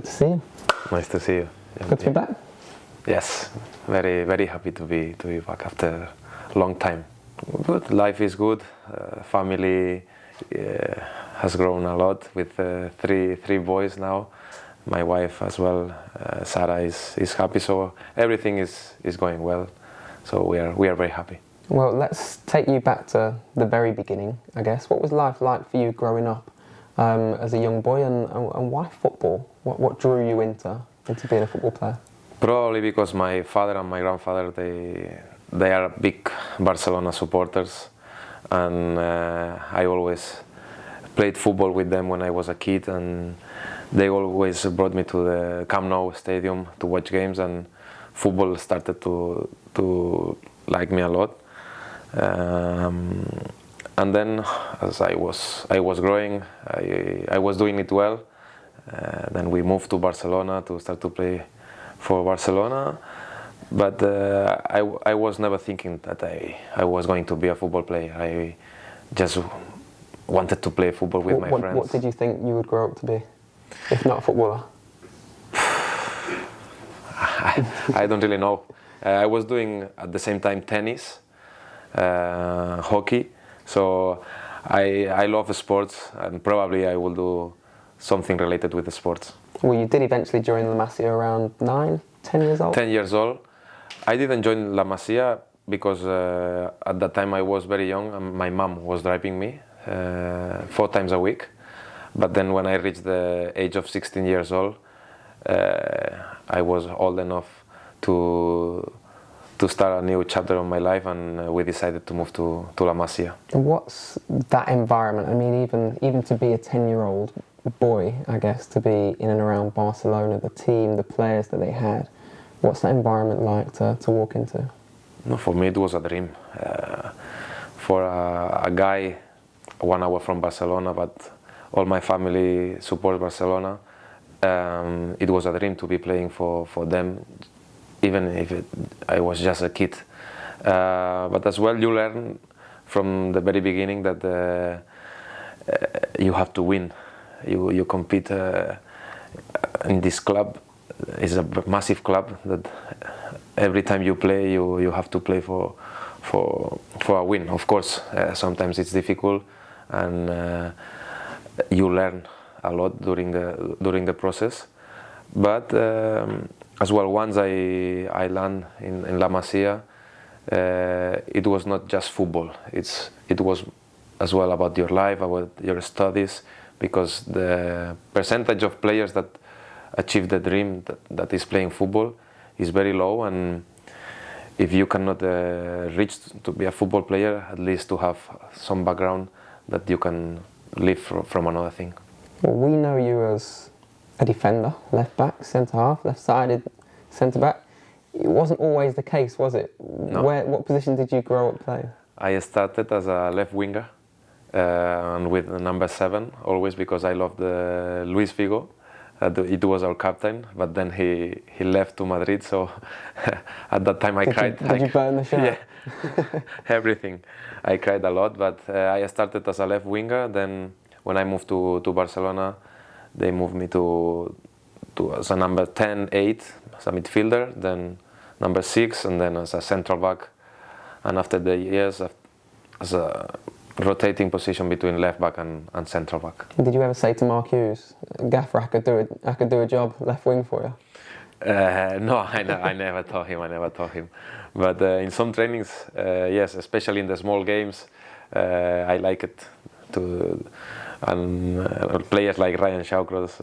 Good to see you. Nice to see you. Good to be back. Yes, very very happy to be back after a long time. Good, life is good. Family has grown a lot with three boys now. My wife as well, Sarah is happy. So everything is going well. So we are very happy. Well, let's take you back to the very beginning, I guess. What was life like for you growing up as a young boy, and why football? What drew you into being a football player? Probably because my father and my grandfather, they are big Barcelona supporters, and I always played football with them when I was a kid, and they always brought me to the Camp Nou stadium to watch games, and football started to like me a lot. And then as I was growing, I was doing it well. Then we moved to Barcelona to start to play for Barcelona, but I was never thinking that I was going to be a football player. I just wanted to play football with my friends. What did you think you would grow up to be, if not a footballer? I don't really know. I was doing at the same time tennis, hockey, so I love sports, and probably I will do something related with the sports. Well, you did eventually join La Masia around 9, 10 years old? 10 years old. I didn't join La Masia because at that time I was very young and my mom was driving me 4 times a week. But then when I reached the age of 16 years old, I was old enough to start a new chapter of my life, and we decided to move to La Masia. What's that environment? I mean, even to be a 10-year-old boy, I guess, to be in and around Barcelona, the team, the players that they had, what's that environment like to walk into? No, for me it was a dream. For a guy 1 hour from Barcelona, but all my family supports Barcelona, it was a dream to be playing for them, even if I was just a kid. But as well, you learn from the very beginning that you have to win. You compete in this club. It's a massive club that every time you play, you have to play for a win. Of course, sometimes it's difficult, and you learn a lot during the process. But as well, once I land in La Masia, it was not just football. It was as well about your life, about your studies, because the percentage of players that achieve the dream that is playing football is very low, and if you cannot reach to be a football player, at least to have some background that you can live from another thing. Well, we know you as a defender, left back, centre half, left-sided centre back. It wasn't always the case, was it? No. What position did you grow up playing? I started as a left winger, and with number 7 always, because I loved Luis Figo. It was our captain, but then he left to Madrid, so at that time I cried. Did you burn the shirt? Yeah, everything. I cried a lot, but I started as a left winger. Then when I moved to Barcelona, they moved me to as a number 10, 8, as a midfielder, then number 6, and then as a central back. And after the years, as a rotating position between left back and central back. Did you ever say to Marc Hughes, "Gaffer, I could do a job left wing for you"? No, I never told him. But in some trainings, yes, especially in the small games, I like it to. And players like Ryan Shawcross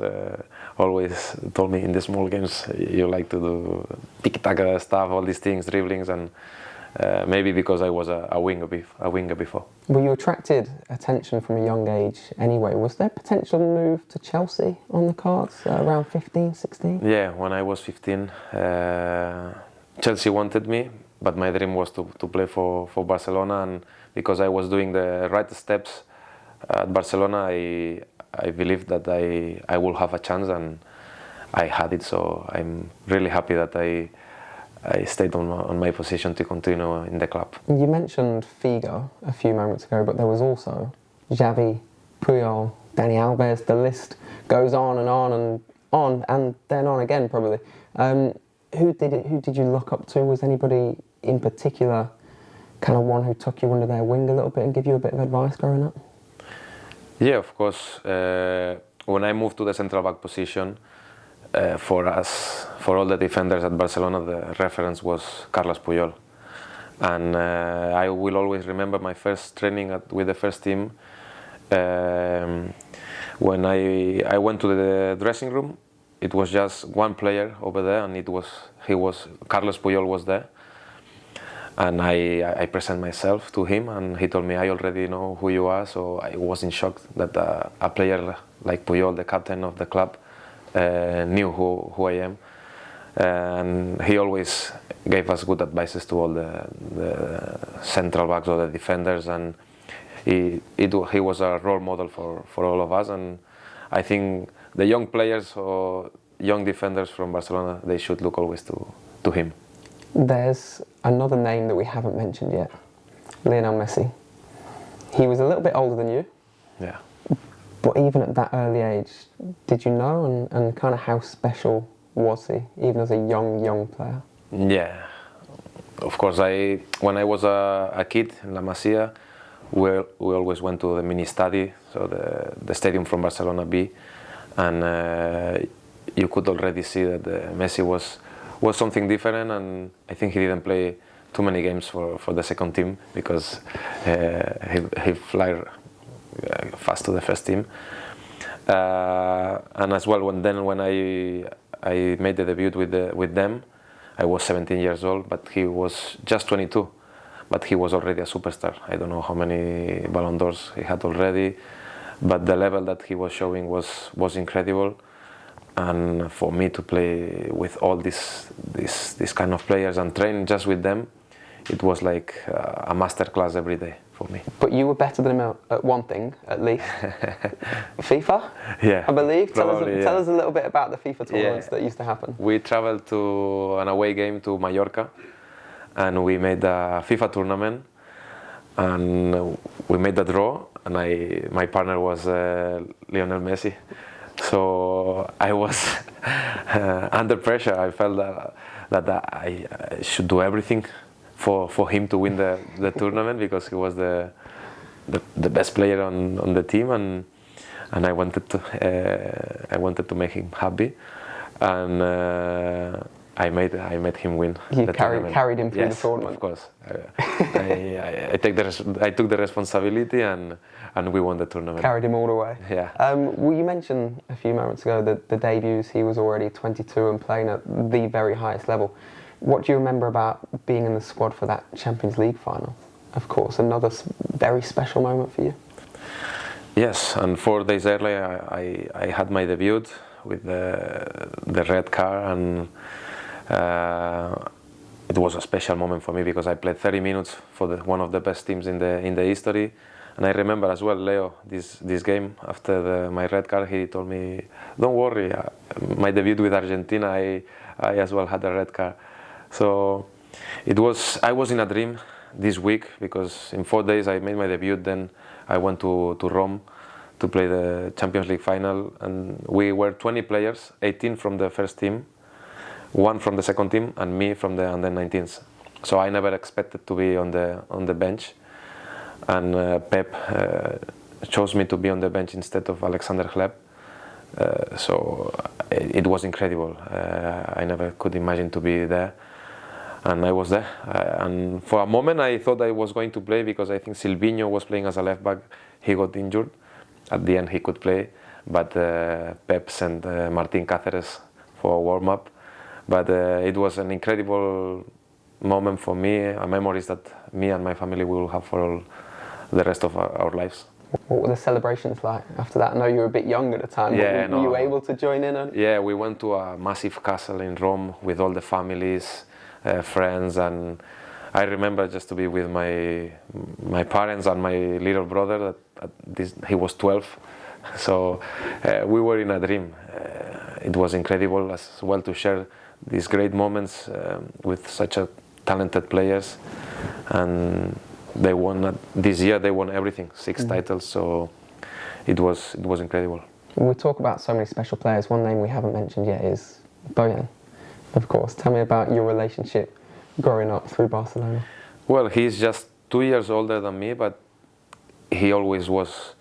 always told me in the small games you like to do tiki-taka stuff, all these things, dribblings, and maybe because I was a winger before. Well, you attracted attention from a young age anyway. Was there potential move to Chelsea on the cards around 15, 16? Yeah, when I was 15, Chelsea wanted me, but my dream was to play for Barcelona, and because I was doing the right steps at Barcelona, I believed that I will have a chance, and I had it. So I'm really happy that I stayed on my position to continue in the club. You mentioned Figo a few moments ago, but there was also Xavi, Puyol, Dani Alves. The list goes on, and on and then on again probably. Who did you look up to? Was anybody in particular kind of one who took you under their wing a little bit and give you a bit of advice growing up? Yeah, of course. When I moved to the central back position, for all the defenders at Barcelona, the reference was Carles Puyol. And I will always remember my first training with the first team. When I went to the dressing room, it was just one player over there, and Carles Puyol was there. And I present myself to him, and he told me, I already know who you are. So I was in shock that a player like Puyol, the captain of the club, knew who I am. And he always gave us good advices to all the central backs or the defenders, and he was a role model for all of us. And I think the young players or young defenders from Barcelona, they should look always to him. There's another name that we haven't mentioned yet, Lionel Messi. He was a little bit older than you. Yeah. But even at that early age, did you know and kind of how special was he, even as a young player? Yeah. Of course, when I was a kid in La Masia, we always went to the mini study, so the stadium from Barcelona B, and you could already see that Messi was something different, and I think he didn't play too many games for the second team because he fly fast to the first team. And as well, when I made the debut with them, I was 17 years old, but he was just 22. But he was already a superstar. I don't know how many Ballon d'Ors he had already, but the level that he was showing was incredible. And for me to play with all these kind of players and train just with them, it was like a master class every day for me. But you were better than him at one thing, at least. FIFA? Yeah. I believe. Probably, tell us a little bit about the FIFA tournaments that used to happen. We traveled to an away game to Mallorca, and we made a FIFA tournament, and we made a draw, and my partner was Lionel Messi. So I was under pressure. I felt that I should do everything for him to win the tournament because he was the best player on the team, and I wanted to make him happy, and I made him win. You carried him through the tournament. Of course. I took the responsibility, and we won the tournament. Carried him all the way. Yeah. Well, you mentioned a few moments ago that the debuts, he was already 22 and playing at the very highest level. What do you remember about being in the squad for that Champions League final? Of course, another very special moment for you. Yes, and 4 days earlier I had my debut with the red car, and it was a special moment for me because I played 30 minutes for one of the best teams in the history. And I remember as well, Leo, this game after my red card, he told me, "Don't worry, my debut with Argentina, I as well had a red card." So I was in a dream this week because in 4 days I made my debut. Then I went to Rome to play the Champions League final, and we were 20 players, 18 from the first team, 1 from the second team, and me from the under-19s. So I never expected to be on the bench. And Pep chose me to be on the bench instead of Alexander Hleb. So it was incredible. I never could imagine to be there. And I was there. And for a moment I thought I was going to play because I think Silvinho was playing as a left back. He got injured. At the end he could play. But Pep sent Martin Cáceres for a warm-up. But it was an incredible moment for me, memories that me and my family will have for all the rest of our lives. What were the celebrations like after that? I know you were a bit young at the time. Yeah, were you able to join in? Yeah, we went to a massive castle in Rome with all the families, friends, and I remember just to be with my parents and my little brother. He was 12, so we were in a dream. It was incredible as well to share these great moments with such a talented players, and they won this year. They won everything, 6 titles. So it was incredible. We talk about so many special players. One name we haven't mentioned yet is Bojan, of course. Tell me about your relationship growing up through Barcelona. Well, he's just 2 years older than me, but he always was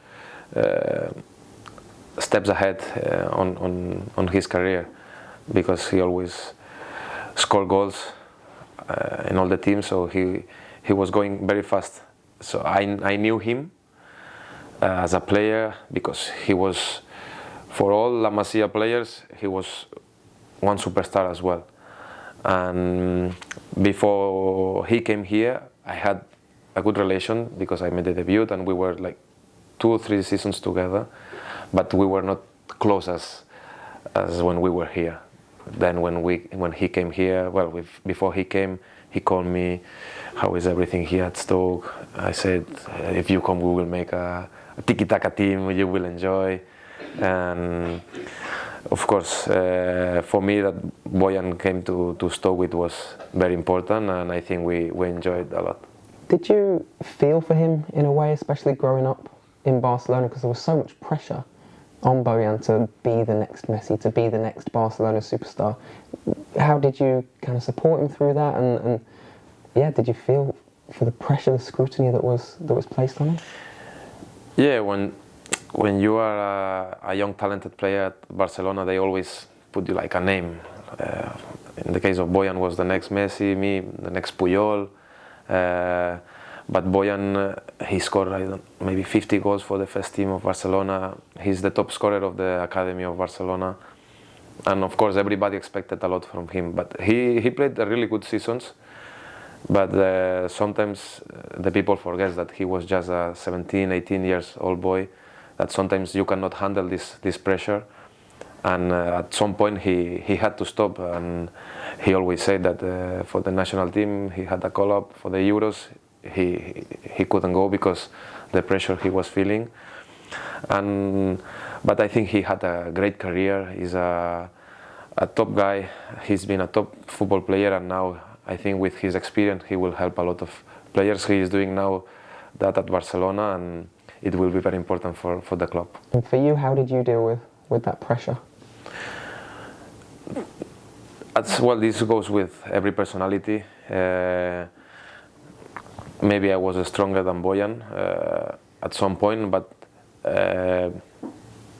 steps ahead on his career, because he always scored goals in all the teams. So he was going very fast. So I knew him as a player, because he was, for all La Masia players, he was one superstar as well. And before he came here, I had a good relation, because I made the debut and we were like 2 or 3 seasons together, but we were not close as when we were here. Then when he came here, well, before he came, he called me, how is everything here at Stoke? I said, if you come, we will make a tiki-taka team, you will enjoy. And of course, for me, that Bojan came to Stoke, it was very important, and I think we enjoyed a lot. Did you feel for him in a way, especially growing up in Barcelona, because there was so much pressure on Bojan to be the next Messi, to be the next Barcelona superstar? How did you kind of support him through that, and yeah, did you feel for the pressure, the scrutiny that was placed on him? Yeah, when you are a young talented player at Barcelona, they always put you like a name. In the case of Bojan, was the next Messi, me the next Puyol. But Bojan, he scored maybe 50 goals for the first team of Barcelona. He's the top scorer of the academy of Barcelona. And of course, everybody expected a lot from him. But he played really good seasons. But sometimes the people forget that he was just a 17, 18 years old boy, that sometimes you cannot handle this pressure. And at some point he had to stop, and he always said that for the national team he had a call-up for the Euros. He couldn't go because the pressure he was feeling. But I think he had a great career. He's a top guy. He's been a top football player, and now I think with his experience he will help a lot of players. He is doing now that at Barcelona, and it will be very important for the club. And for you, how did you deal with that pressure? Well, this goes with every personality. Maybe I was stronger than Bojan at some point, but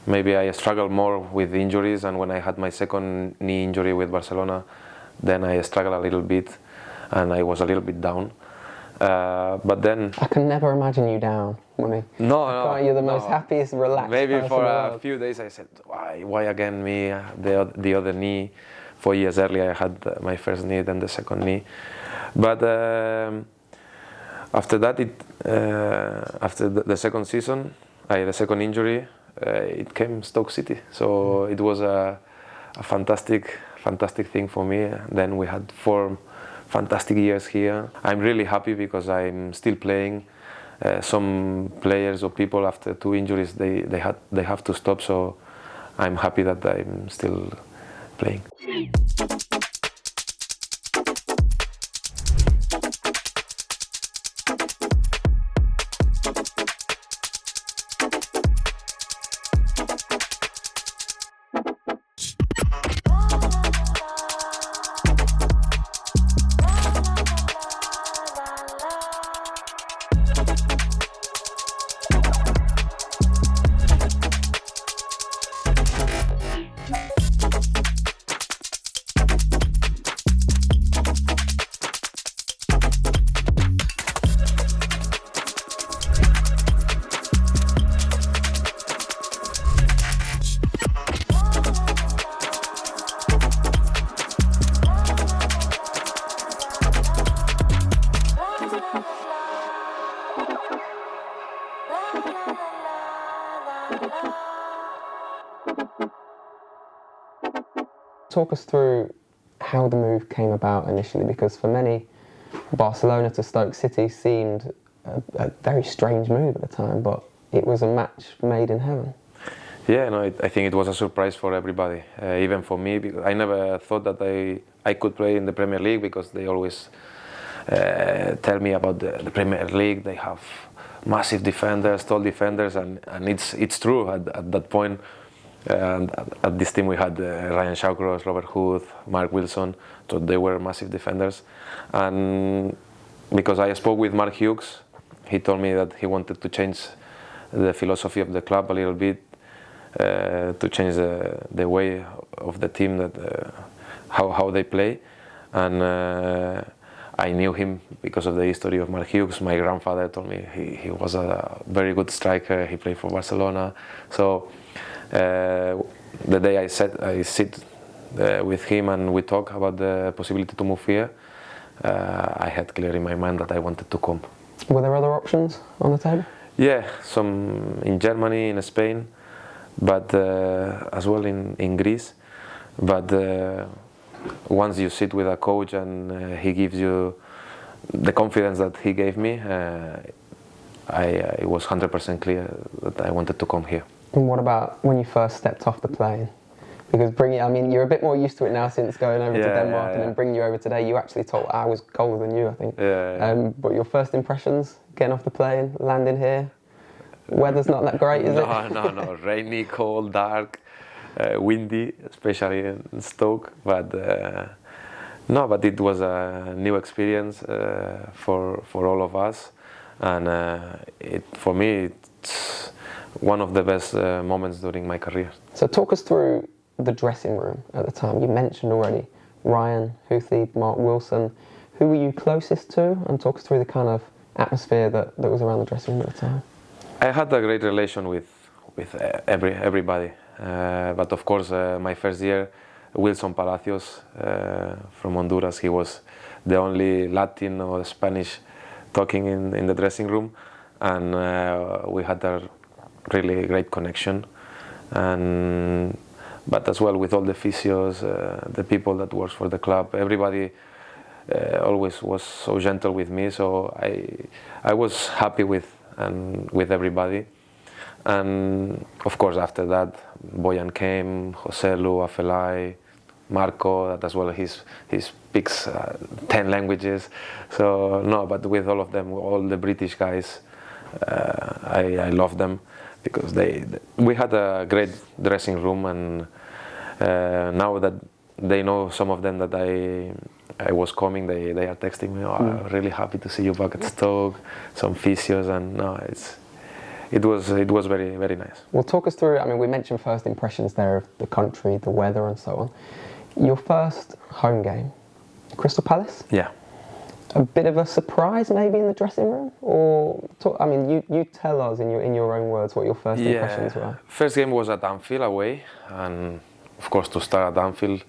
maybe I struggled more with injuries, and when I had my second knee injury with Barcelona, then I struggled a little bit and I was a little bit down. But then I can never imagine you down, Muni. No. You're the most happiest, relaxed Maybe person for in the a world. few days I said, why again me? The other knee. 4 years earlier I had my first knee, then the second knee. But after that, after the second season, the second injury, it came Stoke City. So it was a fantastic thing for me. Then we had 4 fantastic years here. I'm really happy because I'm still playing. Some players or people after 2 injuries, they have to stop. So I'm happy that I'm still playing. Talk us through how the move came about initially, because for many, Barcelona to Stoke City seemed a very strange move at the time, but it was a match made in heaven. Yeah, no, I think it was a surprise for everybody, even for me, because I never thought that I could play in the Premier League, because they always tell me about the Premier League. They have massive defenders, tall defenders, and it's true at that point. And at this team we had Ryan Shawcross, Robert Hood, Mark Wilson, so they were massive defenders. And because I spoke with Mark Hughes, he told me that he wanted to change the philosophy of the club a little bit, to change the way of the team, that how they play. And I knew him because of the history of Mark Hughes. My grandfather told me he was a very good striker. He played for Barcelona. So the day I sit with him and we talk about the possibility to move here, I had clear in my mind that I wanted to come. Were there other options on the table? Yeah, some in Germany, in Spain, but as well in Greece. But once you sit with a coach and he gives you the confidence that he gave me, I was 100% clear that I wanted to come here. And what about when you first stepped off the plane? Because I mean, you're a bit more used to it now since going over to Denmark and then bringing you over today. You actually told I was colder than you, I think. But your first impressions, getting off the plane, landing here, weather's not that great, is it? No. Rainy, cold, dark, windy, especially in Stoke. But but it was a new experience for all of us, and for me it's one of the best moments during my career. So talk us through the dressing room at the time. You mentioned already Ryan, Houthi, Mark Wilson. Who were you closest to? And talk us through the kind of atmosphere that was around the dressing room at the time. I had a great relation with everybody, but of course my first year, Wilson Palacios from Honduras, he was the only Latin or Spanish talking in the dressing room, and we had a really great connection. But as well with all the physios, the people that works for the club, everybody always was so gentle with me. So I was happy with everybody. And of course after that, Bojan came, Joselu, Afelai, Marco, that as well he speaks 10 languages. So no, but with all of them, all the British guys, I love them. Because we had a great dressing room, and now that they know, some of them, that I was coming, they are texting me, I'm really happy to see you back at Stoke, some physios, and no, it was very, very nice. Well, talk us through, I mean, we mentioned first impressions there of the country, the weather and so on. Your first home game, Crystal Palace? Yeah. A bit of a surprise maybe in the dressing room? Or, I mean, you tell us in your own words what your first impressions were. First game was at Anfield away, and of course to start at Anfield,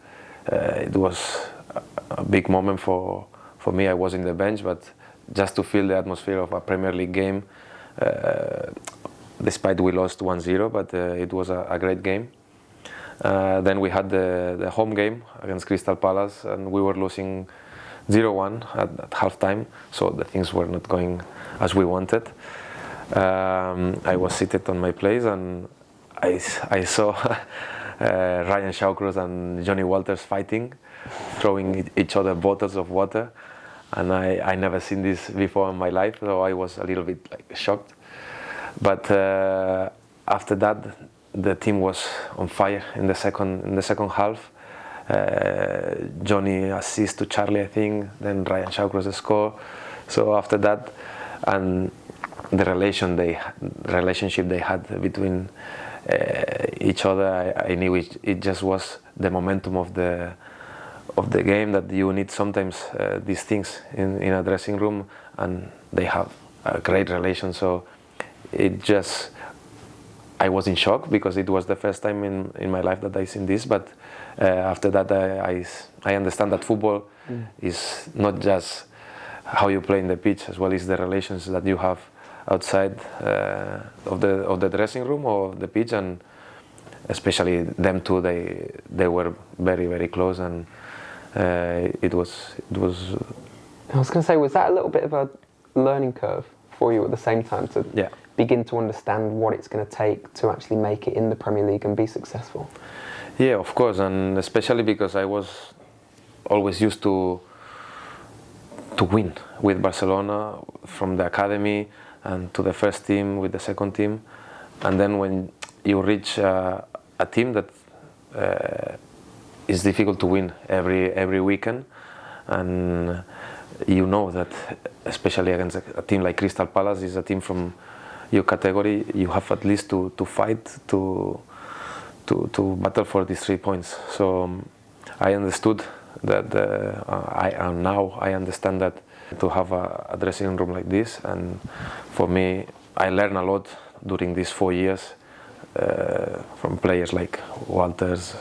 it was a big moment for me. I was in the bench, but just to feel the atmosphere of a Premier League game, despite we lost 1-0, but it was a great game. Then we had the home game against Crystal Palace, and we were losing 0-1 at half-time, so the things were not going as we wanted. I was seated on my place, and I saw Ryan Shawcross and Johnny Walters fighting, throwing each other bottles of water, and I never seen this before in my life, so I was a little bit shocked. But after that, the team was on fire in the second half. Johnny assist to Charlie, I think, then Ryan Shawcross score. So after that, and the relationship they had between each other, I knew it just was the momentum of the game, that you need sometimes these things in a dressing room, and they have a great relation. So I was in shock because it was the first time in my life that I seen this, but after that I understand that football is not just how you play in the pitch, as well as the relations that you have outside of the dressing room or the pitch, and especially them two, they were very, very close, and it was. I was going to say, was that a little bit of a learning curve for you at the same time to begin to understand what it's going to take to actually make it in the Premier League and be successful? Yeah, of course, and especially because I was always used to win with Barcelona, from the academy and to the first team with the second team, and then when you reach a a team that is difficult to win every weekend, and you know that, especially against a team like Crystal Palace, is a team from your category. You have at least to fight to battle for these 3 points. So I understood that. Now I understand that to have a dressing room like this, and for me, I learned a lot during these 4 years from players like Walters,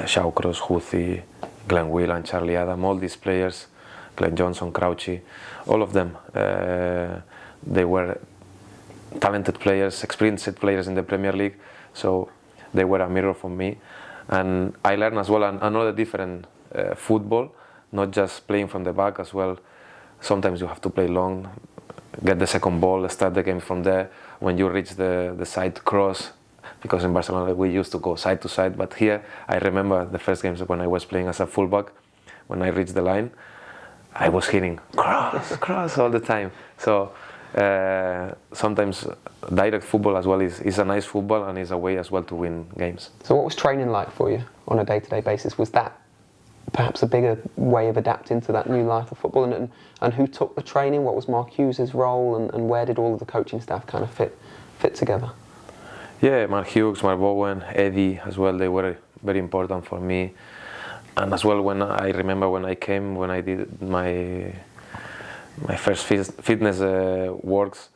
Shawcross, Huthi, Glenn Will and Charlie Adam, all these players, Glenn Johnson, Crouchy, all of them, they were talented players, experienced players in the Premier League, so they were a mirror for me. And I learned as well another different football, not just playing from the back as well. Sometimes you have to play long, get the second ball, start the game from there. When you reach the side cross, because in Barcelona we used to go side to side, but here I remember the first games when I was playing as a fullback, when I reached the line, I was hitting cross all the time. So sometimes direct football as well is a nice football, and is a way as well to win games. So what was training like for you on a day-to-day basis? Was that perhaps a bigger way of adapting to that new life of football? And who took the training? What was Marc Hughes' role, and where did all of the coaching staff kind of fit together? Yeah, Marc Hughes, Marc Bojan, Eddie as well, they were very important for me. And as well, when I remember when I did my first fitness works,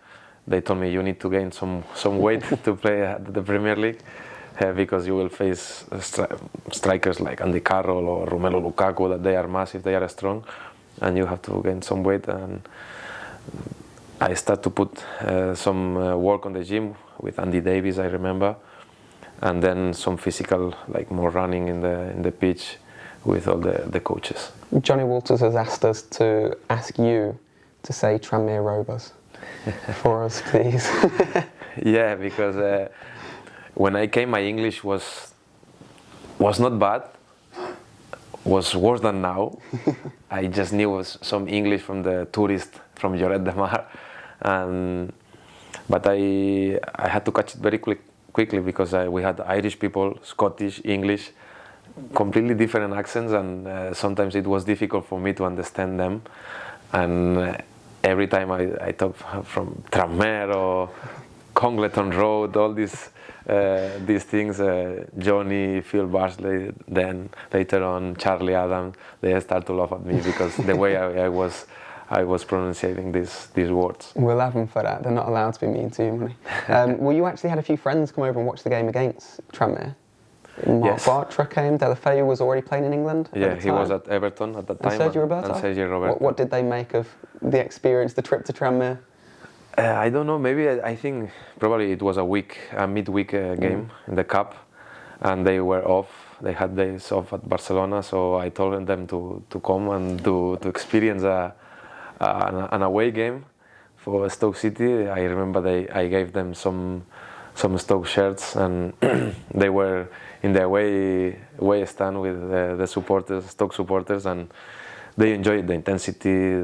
they told me you need to gain some weight to play at the Premier League, because you will face strikers like Andy Carroll or Romelu Lukaku, that they are massive, they are strong, and you have to gain some weight. And I started to put some work on the gym with Andy Davis, I remember, and then some physical, like more running in the pitch with all the coaches. Johnny Walters has asked us to ask you to say Tranmere Rovers for us, please. Yeah, because when I came, my English was not bad, was worse than now. I just knew some English from the tourist from Lloret de Mar, but I had to catch it very quickly, because we had Irish people, Scottish, English, completely different accents, and sometimes it was difficult for me to understand them. And every time I talk from Tranmere or Congleton Road, all these things, Johnny, Phil Barsley, then later on Charlie Adam, they start to laugh at me because the way I was pronouncing these words. We'll have them for that. They're not allowed to be mean to you, Money. Well, you actually had a few friends come over and watch the game against Tranmere. Mark Bartra came. Deulofeu was already playing in England. Yeah, he was at Everton at that time. And Sergio Roberto. And Sergio Roberto. What did they make of the experience, the trip to Tranmere? I don't know. Maybe I think probably it was a midweek game in the cup, and they were off. They had days off at Barcelona, so I told them to come and to experience an away game for Stoke City. I remember I gave them some Stoke shirts, and they were in the away stand with the supporters, Stoke supporters, and they enjoyed the intensity,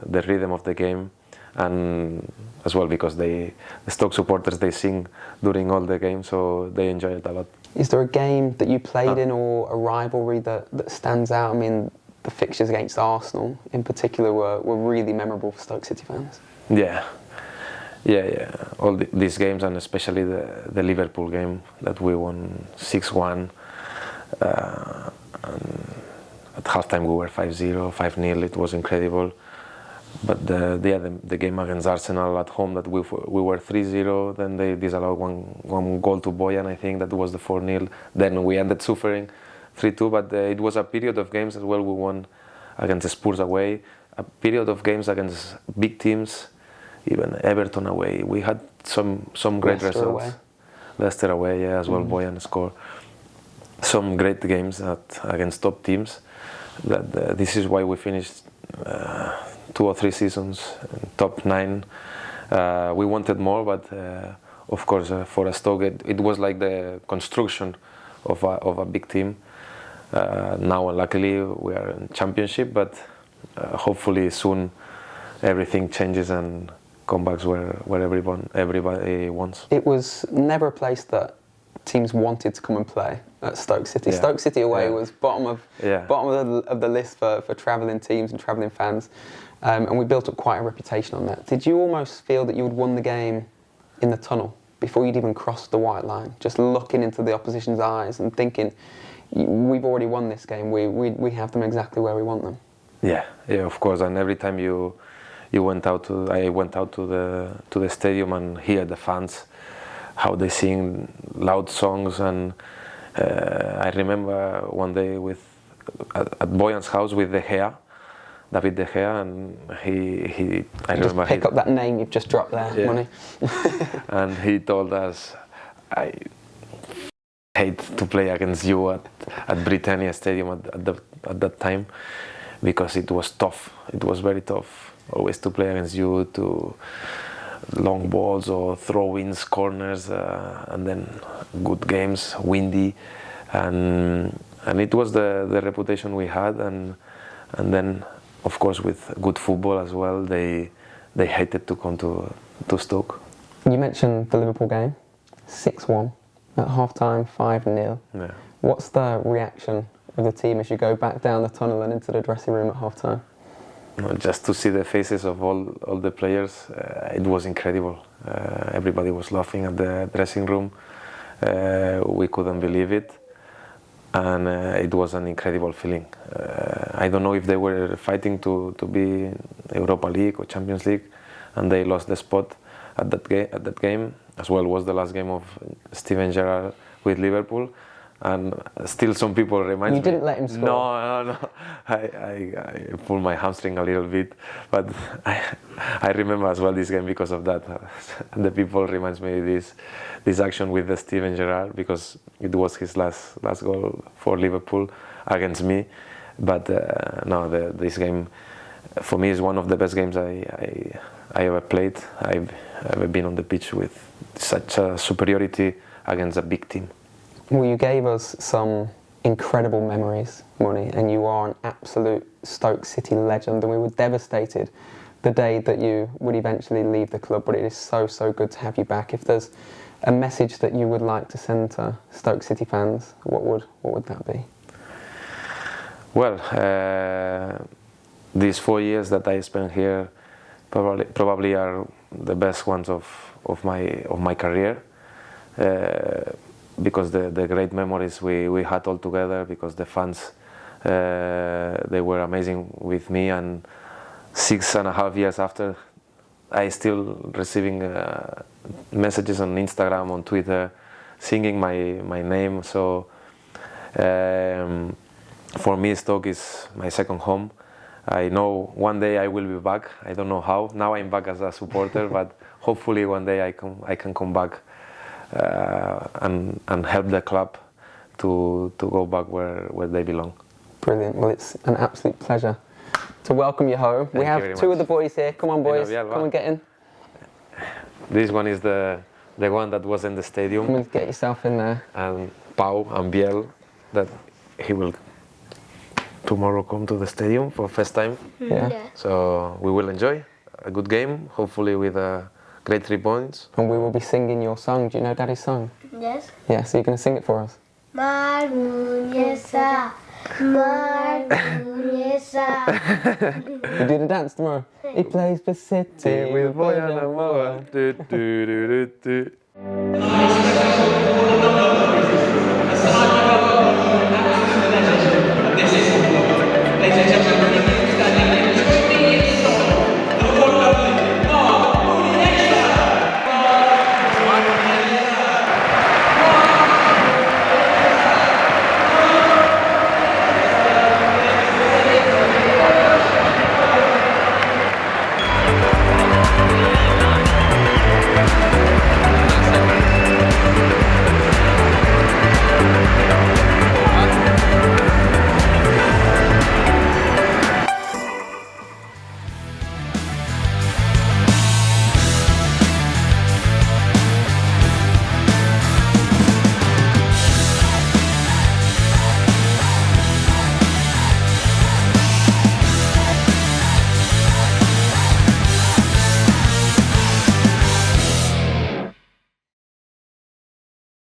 the rhythm of the game, and as well because the Stoke supporters, they sing during all the games, so they enjoy it a lot. Is there a game that you played in, or a rivalry that stands out? I mean, the fixtures against Arsenal in particular were really memorable for Stoke City fans. Yeah. All these games, and especially the Liverpool game that we won 6-1. And at halftime we were 5-0, 5-0. It was incredible. But the game against Arsenal at home, that we were 3-0. Then they disallowed one goal to Bojan, I think that was the 4-0. Then we ended suffering 3-2. But it was a period of games as well. We won against Spurs away. A period of games against big teams. Even Everton away, we had some great Leicester results. Away. Leicester away, yeah, as well. Bojan scored some great games against top teams. That this is why we finished 2 or 3 seasons in top 9. We wanted more, but of course for a Stoke it was like the construction of a big team. Now luckily we are in Championship, but hopefully soon everything changes and comes back where everybody wants. It was never a place that teams wanted to come and play at Stoke City. Yeah. Stoke City away Yeah. was bottom of the list for travelling teams and travelling fans, and we built up quite a reputation on that. Did you almost feel that you had won the game in the tunnel before you'd even crossed the white line, just looking into the opposition's eyes and thinking, we've already won this game, we have them exactly where we want them? Yeah, of course. And every time I went out to the stadium and hear the fans, how they sing loud songs. And I remember one day at Bojan's house with David De Gea, and I remember pick up that name you've just dropped there, yeah. Money. And he told us, I hate to play against you at Britannia Stadium at that time, because it was tough. It was very tough always to play against you, to long balls or throw-ins, corners, and then good games, windy, and it was the reputation we had, and then of course with good football as well, they hated to come to Stoke. You mentioned the Liverpool game, 6-1 at half-time, 5-0. Yeah. What's the reaction of the team as you go back down the tunnel and into the dressing room at half-time? Just to see the faces of all the players, it was incredible. Everybody was laughing at the dressing room. We couldn't believe it, and it was an incredible feeling. I don't know if they were fighting to be Europa League or Champions League, and they lost the spot at that game. As well was the last game of Steven Gerrard with Liverpool. And still some people remind me... You didn't let him score? No. I pulled my hamstring a little bit. But I remember as well this game because of that. The people reminds me this action with the Steven Gerrard, because it was his last goal for Liverpool against me. But this game for me is one of the best games I ever played. I've ever been on the pitch with such a superiority against a big team. Well, you gave us some incredible memories, Money, and you are an absolute Stoke City legend, and we were devastated the day that you would eventually leave the club, but it is so good to have you back. If there's a message that you would like to send to Stoke City fans, what would that be? Well, these 4 years that I spent here probably are the best ones of my career. Because the great memories we had all together, because the fans, they were amazing with me, and 6.5 years after, I still receiving messages on Instagram, on Twitter, singing my name. So for me, Stoke is my second home. I know one day I will be back. I don't know how. Now I'm back as a supporter, but hopefully one day I can come back and help the club to go back where they belong. Brilliant. Well, it's an absolute pleasure to welcome you home. We have two of the boys here. Come on, boys. Come and get in. This one is the one that was in the stadium. Come and get yourself in there. And Pau and Biel, that he will tomorrow come to the stadium for first time. Yeah. So we will enjoy a good game, hopefully with great 3 points. And we will be singing your song. Do you know Daddy's song? Yes. Yeah, so you're going to sing it for us? Marc Muniesa, Marc Muniesa. You do the dance tomorrow? He plays for City with Bojan and Bojan. Do, do, do, do, do.